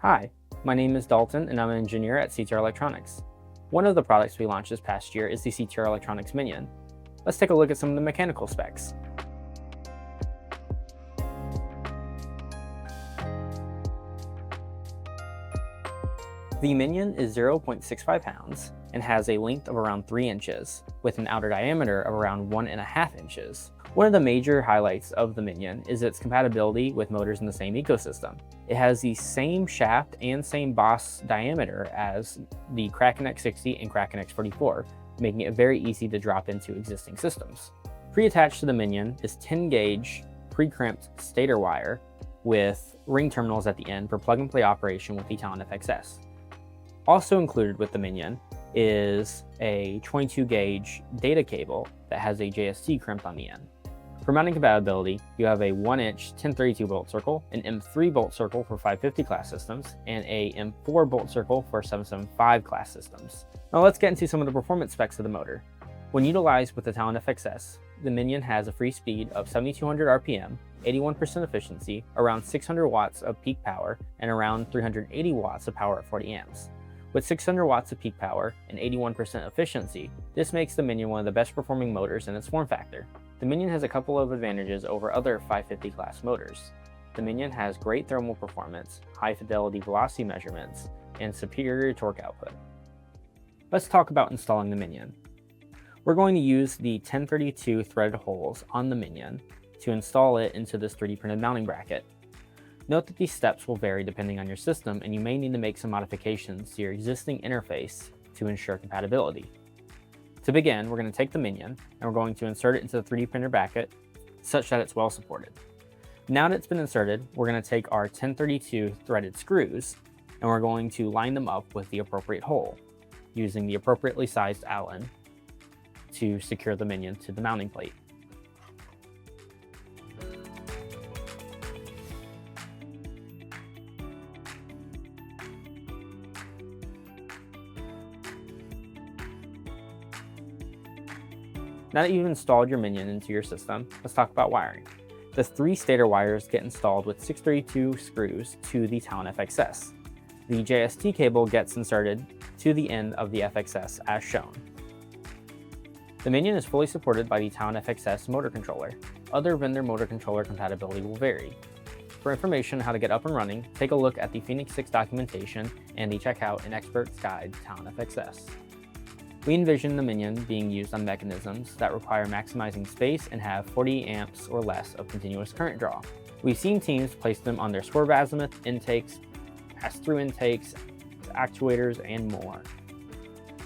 Hi, my name is Dalton and I'm an engineer at CTR Electronics. One of the products we launched this past year is the CTR Electronics Minion. Let's take a look at some of the mechanical specs. The Minion is 0.65 pounds and has a length of around 3 inches, with an outer diameter of around 1.5 inches. One of the major highlights of the Minion is its compatibility with motors in the same ecosystem. It has the same shaft and same boss diameter as the Kraken X60 and Kraken X44, making it very easy to drop into existing systems. Pre-attached to the Minion is 10-gauge pre-crimped stator wire with ring terminals at the end for plug-and-play operation with the Talon FXS. Also included with the Minion is a 22-gauge data cable that has a JST crimped on the end. For mounting compatibility, you have a 1-inch 1032 bolt circle, an M3 bolt circle for 550 class systems, and a M4 bolt circle for 775 class systems. Now let's get into some of the performance specs of the motor. When utilized with the Talon FXS, the Minion has a free speed of 7,200 RPM, 81% efficiency, around 600 watts of peak power, and around 380 watts of power at 40 amps. With 600 watts of peak power and 81% efficiency, this makes the Minion one of the best performing motors in its form factor. The Minion has a couple of advantages over other 550 class motors. The Minion has great thermal performance, high fidelity velocity measurements, and superior torque output. Let's talk about installing the Minion. We're going to use the 1032 threaded holes on the Minion to install it into this 3D printed mounting bracket. Note that these steps will vary depending on your system, and you may need to make some modifications to your existing interface to ensure compatibility. To begin, we're going to take the Minion and we're going to insert it into the 3D printer bracket such that it's well supported. Now that it's been inserted, we're going to take our 1032 threaded screws and we're going to line them up with the appropriate hole using the appropriately sized Allen to secure the Minion to the mounting plate. Now that you've installed your Minion into your system, let's talk about wiring. The 3 stator wires get installed with 632 screws to the Talon FXS. The JST cable gets inserted to the end of the FXS as shown. The Minion is fully supported by the Talon FXS motor controller. Other vendor motor controller compatibility will vary. For information on how to get up and running, take a look at the Phoenix 6 documentation and the Checkout an Expert's Guide to Talon FXS. We envision the Minion being used on mechanisms that require maximizing space and have 40 amps or less of continuous current draw. We've seen teams place them on their swerve azimuth intakes, pass-through intakes, actuators, and more.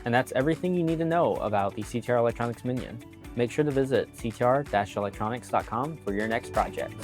And that's everything you need to know about the CTR Electronics Minion. Make sure to visit ctr-electronics.com for your next project.